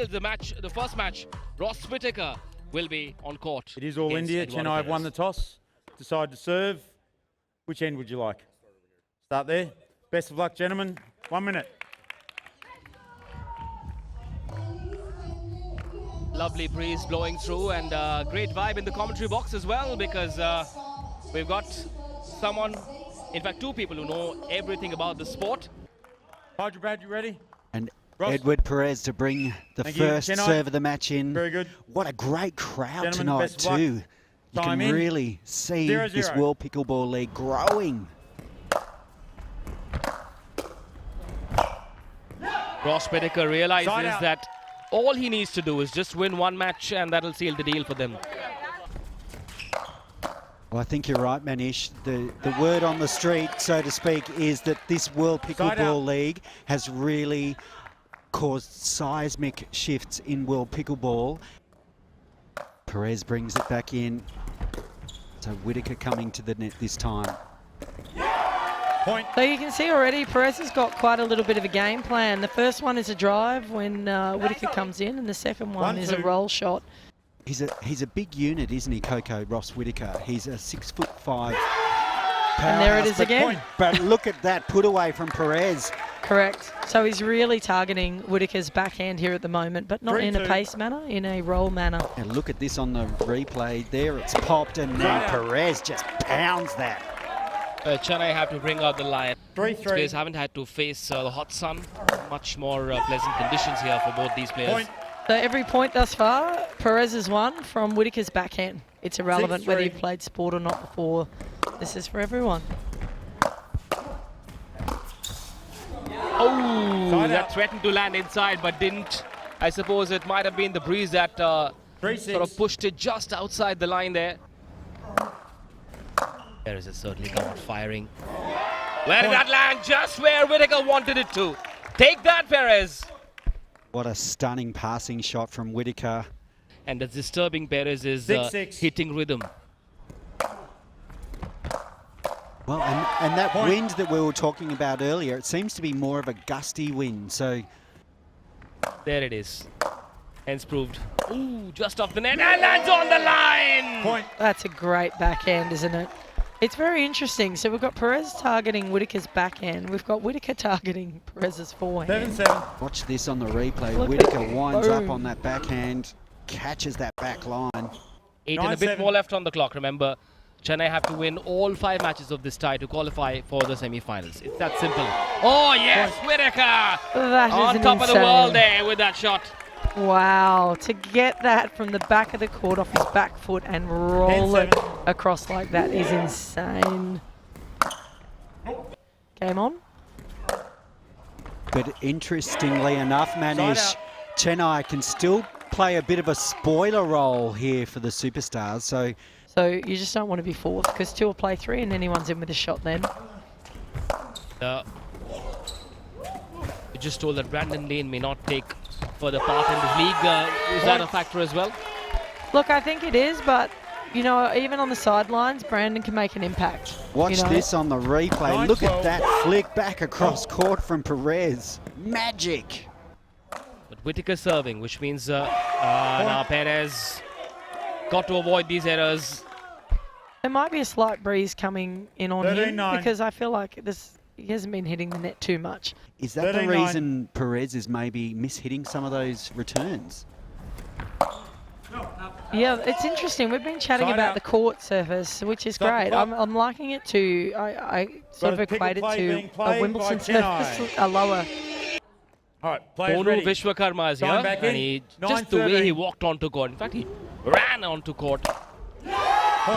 finals, the first match, Ross Whittaker will be on court. It is all India. Chennai have won the toss. Decide to serve. Which end would you like? Start there. Best of luck, gentlemen. 1 minute. Lovely breeze blowing through and great vibe in the commentary box as well, because we've got someone, in fact 2 people who know everything about the sport. Hyderabad, you ready? And Ross. Edward Perez to bring the first serve of the match in. Very good. What a great crowd Gentlemen, tonight best of luck. too. You Time can in. really see 0-0. this World Pickleball League growing. Ross Whittaker realizes that all he needs to do is just win 1 match and that'll seal the deal for them. Well, I think you're right, Manish. The word on the street, so to speak, is that this World Pickleball League has really caused seismic shifts in World Pickleball. Perez brings it back in. So Whittaker coming to the net this time. Point. So you can see already Perez has got quite a little bit of a game plan. The first one is a drive when Whittaker comes in, and the second one is a roll shot. He's a big unit, isn't he, Coco, Ross Whittaker? He's a 6'5" And there it is again. But look at that put away from Perez. Correct. So he's really targeting Whittaker's backhand here at the moment, but not in a pace manner, in a roll manner. And look at this on the replay. There it's popped, and then Perez just pounds that. Chennai have to bring out the line. 3-3. Players haven't had to face the hot sun. Much more pleasant conditions here for both these players. Point. So every point thus far, Perez has won from Whittaker's backhand. It's irrelevant 6-3. whether you played sport or not before. This is for everyone. Oh, that threatened to land inside but didn't. I suppose it might have been the breeze that sort of pushed it just outside the line there. Perez has certainly come out firing. Where did that land? Just where Whittaker wanted it to. Take that, Perez. What a stunning passing shot from Whittaker. And it's disturbing Perez is 6-6. hitting rhythm. Well, and that wind that we were talking about earlier, it seems to be more of a gusty wind. So There it is. Hence proved. Ooh, just off the net and lands on the line. Point. That's a great backhand, isn't it? It's very interesting. So we've got Perez targeting Whittaker's backhand. We've got Whittaker targeting Perez's forehand. 7-7. watch this on the replay. Look Whittaker at- winds up boom. on that backhand, catches that back line. 8 and a bit 9-7. more left on the clock. Remember, Chennai have to win all 5 matches of this tie to qualify for the semi-finals. It's that simple. Oh yes, Whittaker That on is top of the insane. world there with that shot. Wow, to get that from the back of the court off his back foot and roll it 10-7. across like that is insane. Game on. But interestingly enough, Manish, Chennai can still play a bit of a spoiler role here for the superstars. So So you just don't want to be fourth because 2 will play 3 and anyone's in with a shot then. You just told that Brandon Lane may not take further part in this league. Is that a factor as well? Look, I think it is, but you know, even on the sidelines, Brandon can make an impact. watch you know? this on the replay. Look at 9-12. that flick back across court from Perez. Magic. But Whittaker serving, which means now Perez got to avoid these errors. There might be a slight breeze coming in on him 13-9. because I feel like he hasn't been hitting the net too much. Is that the 13-9. reason Perez is maybe mishitting some of those returns? Yeah, it's interesting. We've been chatting Side about out. the court surface, which is Stop the great. clock. I'm liking it to, I sort of Got a pick equate it play to being a played Wimbledon by Chennai. surface, a lower. All right, players Bonu ready. Vishwakarma is here, Time back and in. he, just the way 9-13. he walked onto court. In fact, he ran onto court.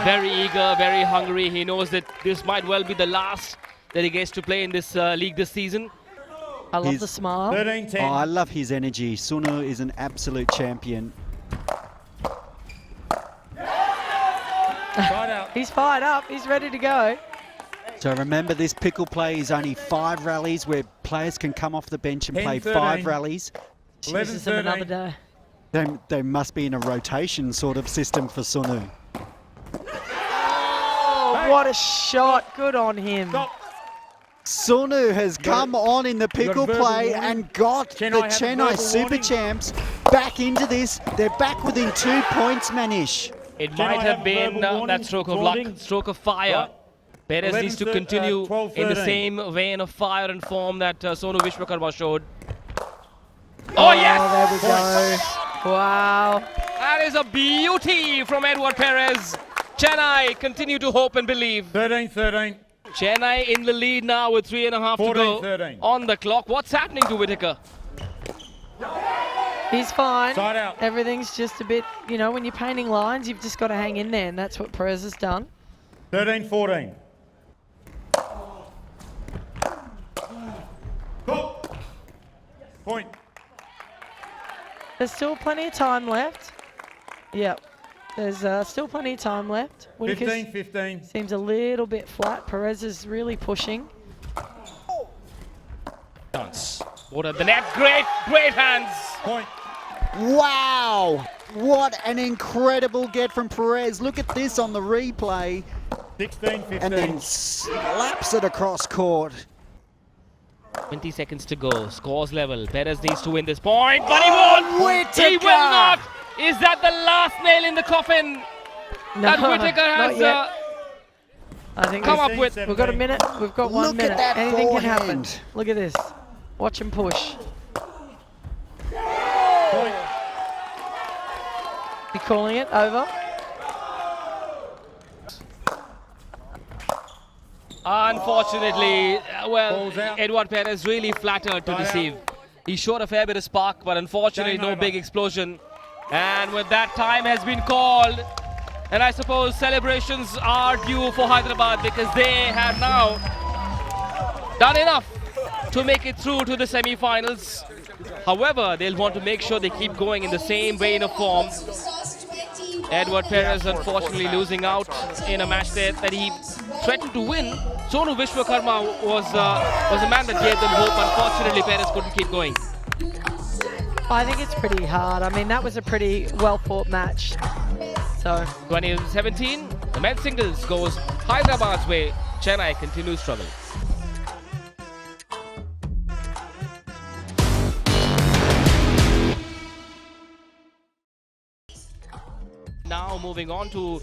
Very eager, very hungry. He knows that this might well be the last that he gets to play in this league this season. I love He's- the smile. 13-10. Oh, I love his energy. Sunu is an absolute champion. Side out. He's fired up. He's ready to go. So remember, this pickle play is only 5 rallies where players can come off the bench and play 10-13. 5 rallies. Jesus, of another day. They must be in a rotation sort of system for Sunu. Oh, what a shot. Good on him. Stop. Sonu has come on in the pickle verbal play warning. and got Chennai the have a Chennai verbal Super warning. Champs back into this. They're back within 2 points, Manish. It Chennai might have have a been verbal warning, that stroke of luck, taunting. stroke of fire. Right. Perez needs to 11, continue 12, in the 13. same vein of fire and form that Sonu Vishwakarma showed. Oh, yes! there we go. Wow. That is a beauty from Edward Perez. Chennai continue to hope and believe. 13-13. Chennai in the lead now with 3.5 to go 14-13. on the clock. What's happening to Whitaker? He's fine. Side out. Everything's just a bit, you know, when you're painting lines, you've just got to hang in there, and that's what Perez has done. 13-14. Point. There's still plenty of time left. Yep. There's still plenty of time left. Whitaker's 15-15. seems a little bit flat. Perez is really pushing. Dance. What at the net. Great hands. Point. Wow! What an incredible get from Perez. Look at this on the replay. 16-15. And then slaps it across court. 20 seconds to go. Scores level. Perez needs to win this point, but he won't. Whitaker! He will not. Is that the last nail in the coffin that Whitaker not has yet. I think come it's- up with? We've got a minute. We've got 1 Look at minute. that Anything can happen. forehand. Look at this. Watch him push. Point. You calling it over? Unfortunately, well, Balls out. Edward Perez really flattered to Side deceive. He showed a fair bit of spark, but unfortunately Game no over. big explosion. And with that, time has been called. And I suppose celebrations are due for Hyderabad because they have now done enough to make it through to the semi-finals. However, they'll want to make sure they keep going in the same vein of form. Edward Perez unfortunately losing out in a match there that he threatened to win. Sonu Vishwakarma was a man that gave them hope. Unfortunately, Perez couldn't keep going. I think it's pretty hard. I mean, that was a pretty well-fought match. So 2017, the men's singles goes Hyderabad's way. Chennai continues struggle. Now moving on to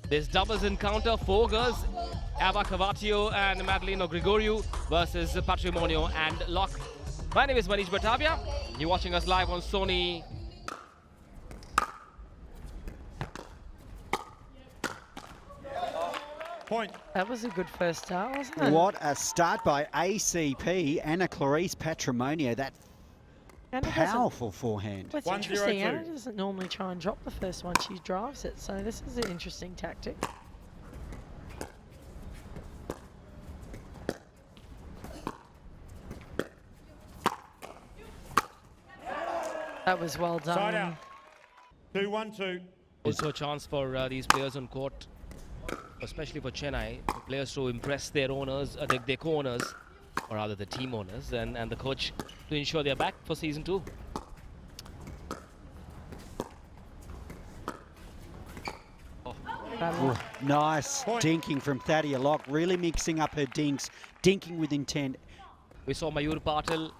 this doubles encounter, 4 girls, Ava Cavatio and Madelino Gregoriou versus Patrimonio and Locke. My name is Manish Batavia. You're watching us live on Sony. Point. that was a good first start, wasn't it? What a start by ACP, Anna Clarice Patrimonio. That Anna doesn't- powerful forehand. Well, it's 1-0-2. interesting. Anna doesn't normally try and drop the first one. She drives it. So this is an interesting tactic. That was well done. Side out. 2-1-2. Also a chance for these players on court, especially for Chennai, the players to impress their owners, their co-owners, or rather the team owners, and the coach to ensure they're back for season 2. Battle. Nice Point. dinking from Thadia Locke, really mixing up her dinks, dinking with intent. We saw Mayur Patil.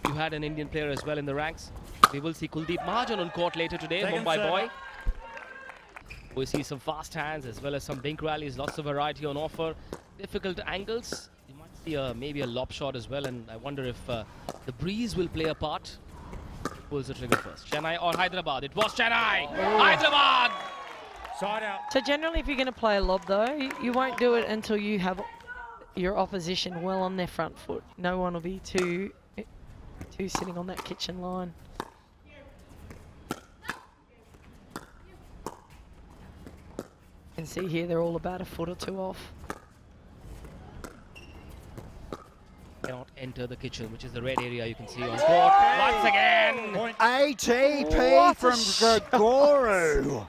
You had an Indian player as well in the ranks. We will see Kuldeep Mahajan on court later today, Second Mumbai serve. boy. We see some fast hands as well as some dink rallies, lots of variety on offer. Difficult angles. You might see maybe a lob shot as well, and I wonder if the breeze will play a part. Pulls the trigger first. Chennai or Hyderabad? It was Chennai! Hyderabad! Side out. So generally, if you're going to play a lob, though, you won't do it until you have your opposition well on their front foot. No one will be too sitting on that kitchen line. You can see here they're all about a foot or 2 off. Cannot enter the kitchen, which is the red area you can see on court. Once again! Point. ATP What a from Gregoriou.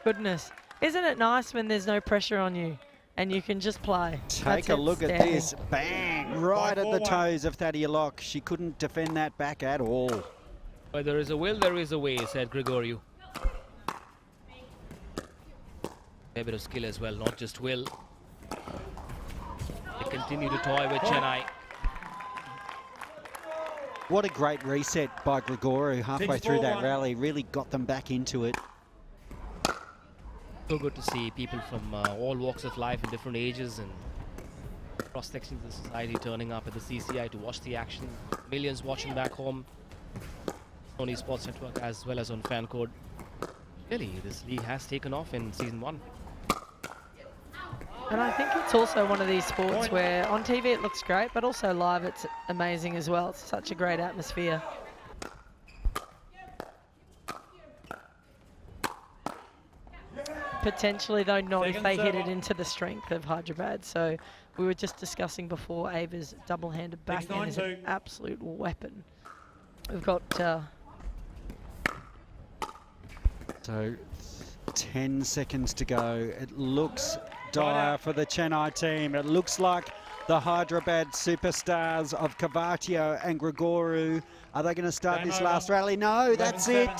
Goodness. Isn't it nice when there's no pressure on you and you can just play? Take That's a look at outstanding. this. Bang! Right at the 5-4-1. toes of Thadia Locke. She couldn't defend that back at all. Where there is a will, there is a way, said Gregoriou. A bit of skill as well, not just will. continue to toy with Chennai. What a great reset by Gregorio halfway through that 6-4-1. rally. Really got them back into it. So good to see people from all walks of life in different ages and cross sections of society turning up at the CCI to watch the action. Millions watching back home. Sony Sports Network as well as on fan code. Really, this league has taken off in season 1. And I think it's also one of these sports where on TV it looks great, but also live it's amazing as well. It's such a great atmosphere. Potentially, though, not if they hit it into the strength of Hyderabad. So we were just discussing before, Ava's double-handed backhand is an absolute weapon. We've got... So 10 seconds to go. It looks dire for the Chennai team. It looks like the Hyderabad superstars of Cavattio and Gregorio. Are they going to start this last rally? No, that's it.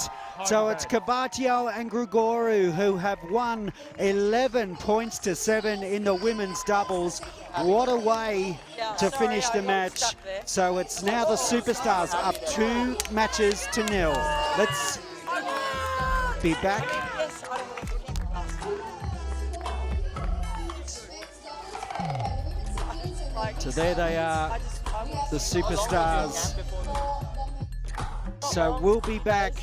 So it's Cavattio and Gregorio who have won 11 points to 7 in the women's doubles. What a way to finish the match. So it's now the superstars up 2 matches to 0. Let's be back. So there they are, the superstars. So we'll be back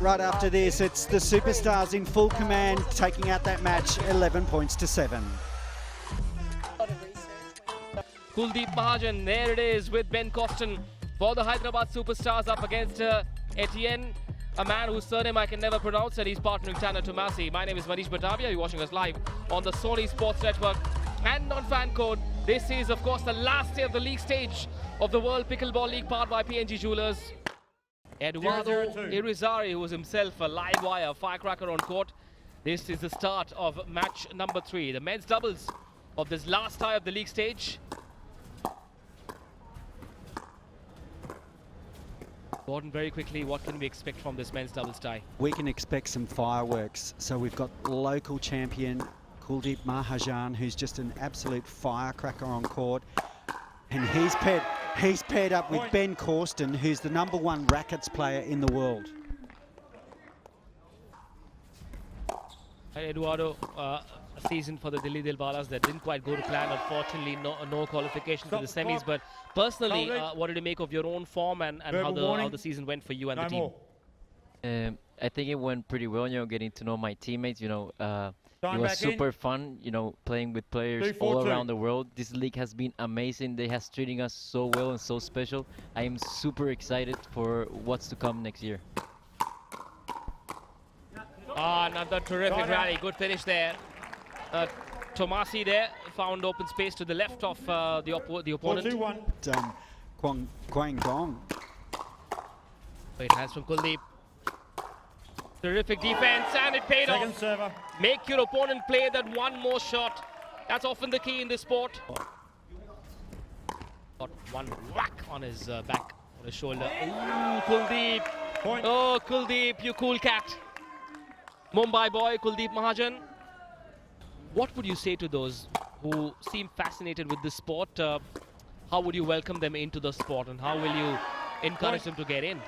right after this. It's the superstars in full command taking out that match 11 points to 7. Kuldeep Mahajan, there it is with Ben Costin for the Hyderabad superstars up against Etienne, a man whose surname I can never pronounce, and he's partnering Tanner Tomasi. My name is Manish Batavia. You're watching us live on the Sony Sports Network and on fan code. This is, of course, the last day of the league stage of the World Pickleball League powered by PNG Jewelers. Eduardo Irizarry, who was himself a live wire firecracker on court. This is the start of match number 3, the men's doubles of this last tie of the league stage. Gordon, very quickly, what can we expect from this men's doubles tie? We can expect some fireworks. So we've got local champion Kuldeep Mahajan, who's just an absolute firecracker on court. And he's paired up with Ben Corsten, who's the #1 rackets player in the world. Eduardo, a season for the Delhi Dilbalas that didn't quite go to plan. Unfortunately, no qualification for the semis. But personally, what did you make of your own form and how the season went for you and the team? I think it went pretty well, getting to know my teammates, it was super fun, playing with players all around the world. This league has been amazing. They has treating us so well and so special. I am super excited for what's to come next year. Another terrific rally. Good finish there. Tomasi there found open space to the left of the opponent. 4-2-1. Quang Dong. Great hands from Kuldeep. Terrific defense, and it paid off. Server. Make your opponent play that one more shot. That's often the key in this sport. Got one whack on his back, on his shoulder. Ooh, Kuldeep. Point. Oh, Kuldeep, you cool cat. Mumbai boy, Kuldeep Mahajan. What would you say to those who seem fascinated with this sport? How would you welcome them into the sport, and how will you encourage them to get in?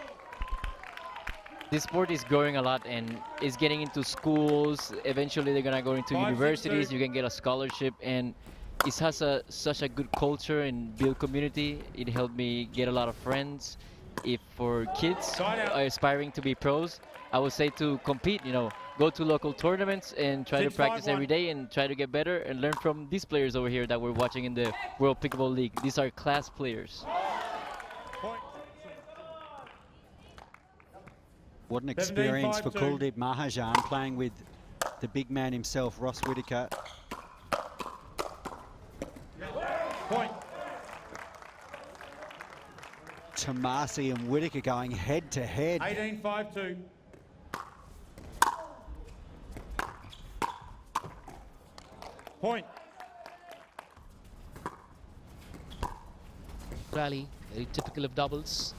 This sport is growing a lot and is getting into schools. Eventually they're gonna go into universities. You can get a scholarship, and it has such a good culture and build community. It helped me get a lot of friends. If for kids aspiring to be pros, I would say to compete, go to local tournaments and try to practice every day and try to get better and learn from these players over here that we're watching in the World Pickleball League. These are class players. What an experience for Kuldeep Mahajan, playing with the big man himself, Ross Whitaker. Point. Tomasi and Whitaker going head to head. 18-5-2. Point. Rally, very typical of doubles.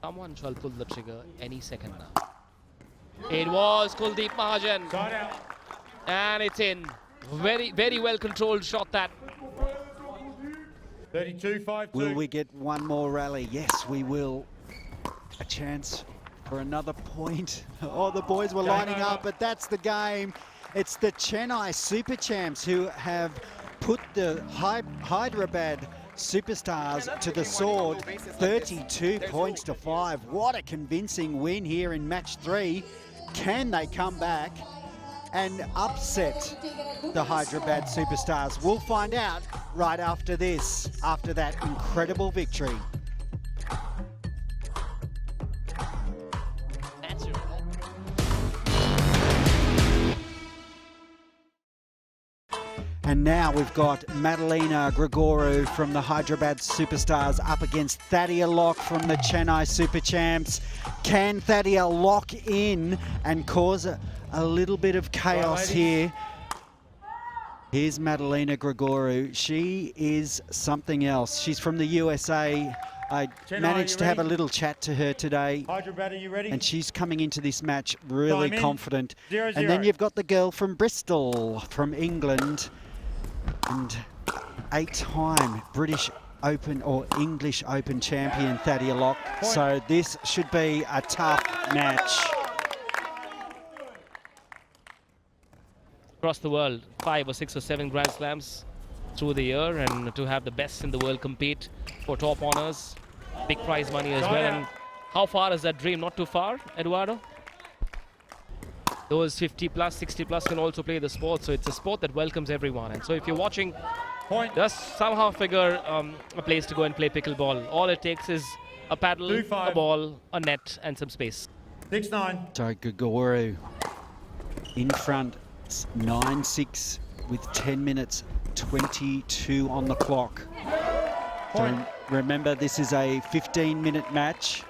Someone shall pull the trigger any second now. It was Kuldeep Mahajan. Side out. And it's in. Very, very well controlled shot that. 32-5-2. Will we get one more rally? Yes, we will. A chance for another point. Oh, the boys were lining up, but that's the game. It's the Chennai Super Champs who have put the Hyderabad Superstars to the sword. 32 points to 5. What a convincing win here in match 3. Can they come back and upset the Hyderabad Superstars? We'll find out right after this, after that incredible victory. And now we've got Madalena Gregorou from the Hyderabad Superstars up against Thadia Locke from the Chennai Super Champs. Can Thadia lock in and cause a little bit of chaos here? Here's Madalena Gregorou. She is something else. She's from the USA. I managed to have a little chat to her today. Hyderabad, are you ready? And she's coming into this match really confident. 0-0. And then you've got the girl from Bristol, from England. And 8-time British Open or English Open champion Thadia Locke. So this should be a tough match. Across the world, 5 or 6 or 7 Grand Slams through the year, and to have the best in the world compete for top honors, big prize money as well. And how far is that dream? Not too far, Eduardo? Those 50 plus, 60 plus can also play the sport, so it's a sport that welcomes everyone. And so if you're watching, just somehow figure a place to go and play pickleball. All it takes is a paddle, a ball, a net, and some space. 6-9. So Gregorou in front, 9-6 with 10 minutes 22 on the clock. So remember, this is a 15-minute match.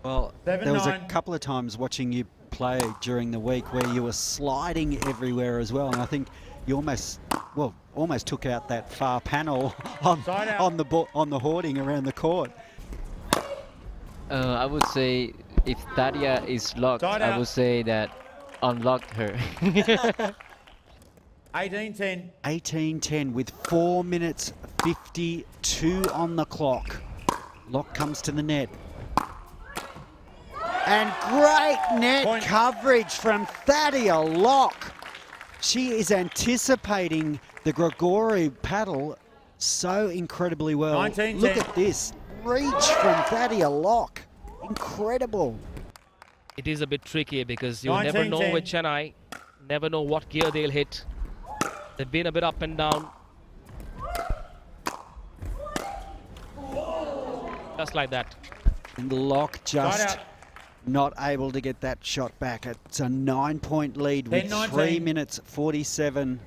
Well, there was a couple of times watching you play during the week where you were sliding everywhere as well, and I think you almost took out that far panel on the hoarding around the court. I would say if Thadia is locked, I would say that unlocked her. 18-10. 18-10 with 4 minutes 52 on the clock. Locke comes to the net. And great net coverage from Thadia Locke. She is anticipating the Gregorou paddle so incredibly well. 19-10. Look at this reach from Thadia Locke. Incredible. It is a bit tricky because you never know with Chennai, never know what gear they'll hit. They've been a bit up and down. Just like that. And Locke just not able to get that shot back. It's a 9-point lead with 3 minutes 47.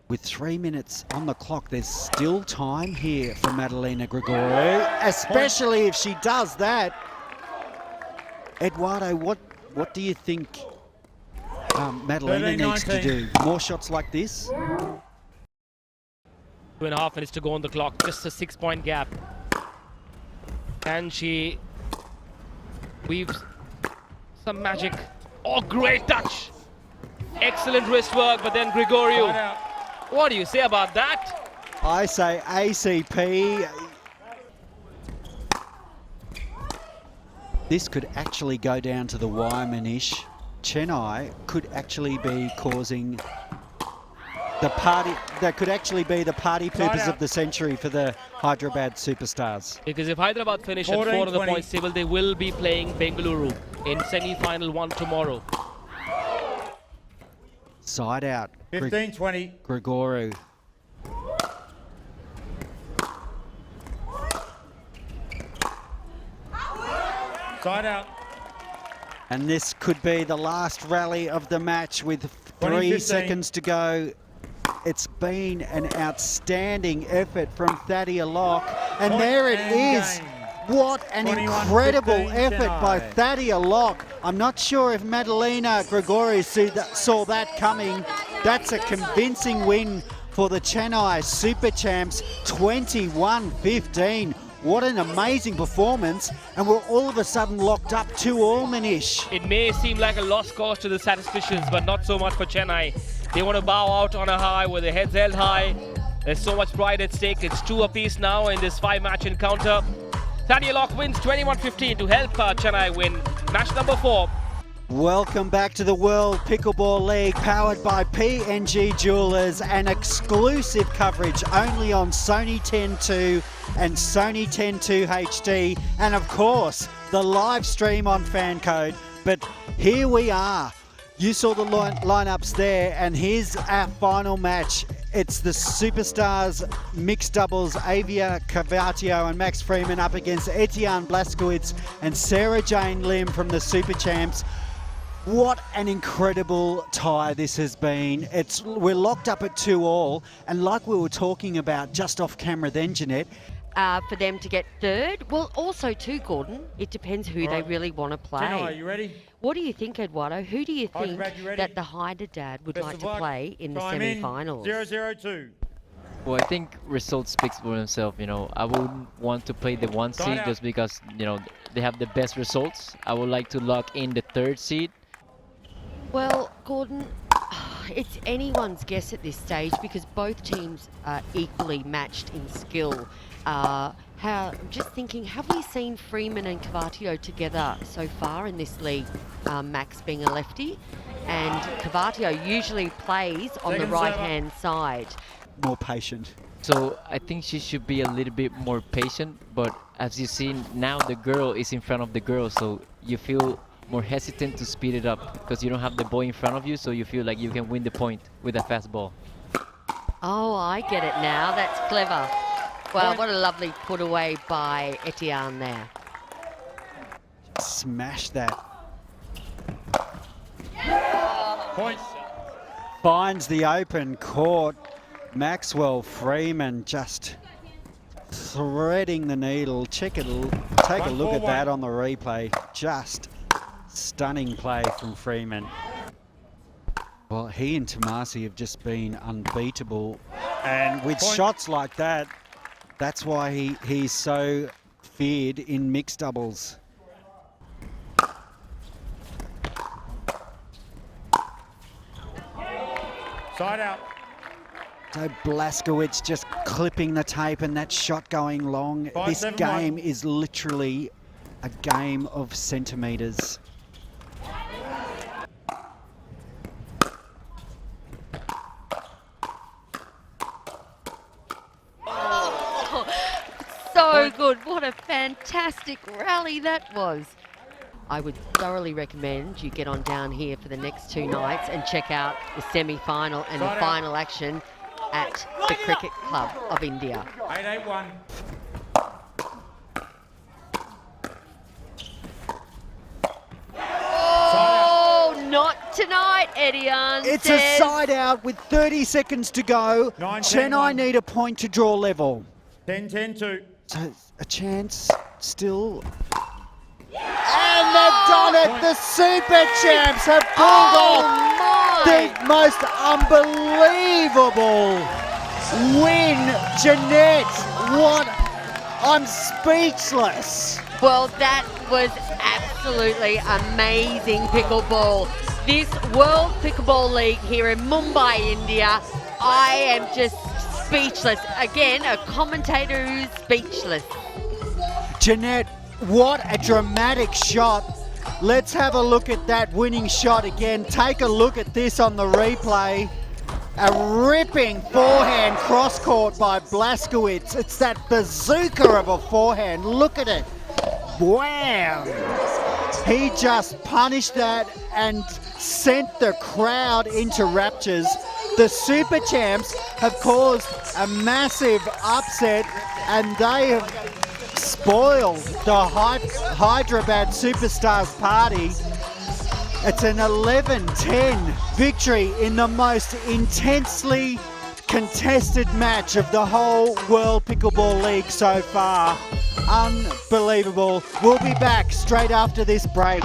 With 3 minutes on the clock, there's still time here for Madalena Gregorou, especially if she does that. Eduardo, what do you think Madalena needs to do? More shots like this? 2.5 minutes to go on the clock, just a 6-point gap. Can she weave some magic? Oh, great touch! Excellent wrist work, but then Gregorou. What do you say about that? I say ACP. This could actually go down to the wire, Manish. Chennai could actually be causing the party. That could actually be the party poopers of the century for the Hyderabad Superstars. Because if Hyderabad finish at 4 on the points table, they will be playing Bengaluru in semi-final 1 tomorrow. Side out. 15-20. Gregorou. Side out. And this could be the last rally of the match with 3 seconds to go. It's been an outstanding effort from Thadia Locke. And there it is. What an incredible effort by Thadia Locke. I'm not sure if Madalena Gregorou saw that coming. That's a convincing win for the Chennai Super Champs, 21-15. What an amazing performance, and we're all of a sudden locked up 2-all, Manish. It may seem like a lost cause to the statisticians, but not so much for Chennai. They want to bow out on a high with their heads held high, There's so much pride at stake. It's 2 apiece now in this 5-match encounter. Thaddeus Locke wins 21-15 to help Chennai win match number 4. Welcome back to the World Pickleball League, powered by PNG Jewelers, and exclusive coverage only on Sony 10.2 and Sony 10.2 HD, and of course the live stream on Fancode. But here we are. You saw the lineups there, and here's our final match. It's the Superstars mixed doubles, Avia Cavatio and Max Freeman up against Etienne Blaskowitz and Sarah Jane Lim from the Super Champs. What an incredible tie this has been. We're locked up at 2-2, and like we were talking about just off camera then, Jeanette, for them to get third. Well, also too, Gordon, it depends who they really want to play. Chennai, are you ready? What do you think, Eduardo? Who do you think Hyderabad, you ready? that the Hyderabad would Best like of to luck. play in the Time in. semi-finals? 0-0-2. Well, I think results speaks for themselves. You know, I wouldn't want to play the 1 Start seed out. just because, you know, they have the best results. I would like to lock in the 3rd seed. Well, Gordon, it's anyone's guess at this stage because both teams are equally matched in skill. I'm just thinking, have we seen Freeman and Cavatio together so far in this league, Max being a lefty? And Cavatio usually plays on the Second right-hand side. more patient. So I think she should be a little bit more patient. But as you see now, the girl is in front of the girl, so you feel more hesitant to speed it up because you don't have the boy in front of you, so you feel like you can win the point with a fast ball. Oh, I get it now. That's clever. Well, what a lovely put away by Etienne there. Smash that. Point. Finds the open court. Maxwell Freeman just threading the needle. Take a look at that on the replay. Just stunning play from Freeman. Well, he and Tomasi have just been unbeatable. And with shots like that, that's why he's so feared in mixed doubles. Side out. So Blaskowitz just clipping the tape and that shot going long. This 5-7-1. game is literally a game of centimetres. So good. What a fantastic rally that was. I would thoroughly recommend you get on down here for the next 2 nights and check out the semi-final and the final action at the Cricket Club of India. 8-8-1. Oh, not tonight, Etienne It's says. a side out with 30 seconds to go. 9-10-1. Chennai need a point to draw level. 10-10-2. So a chance still. And they've done it! The Super Champs have pulled off the most unbelievable win. Jeanette, what? I'm speechless. Well, that was absolutely amazing pickleball. This World Pickleball League here in Mumbai, India, I am just speechless. Again, a commentator who's speechless. Jeanette, what a dramatic shot. Let's have a look at that winning shot again. Take a look at this on the replay. A ripping forehand cross court by Blaskowitz. It's that bazooka of a forehand. Look at it. Wham! He just punished that and sent the crowd into raptures. The Super Champs have caused a massive upset and they have spoiled the Hyderabad Superstars party. It's an 11-10 victory in the most intensely contested match of the whole World Pickleball League so far. Unbelievable. We'll be back straight after this break.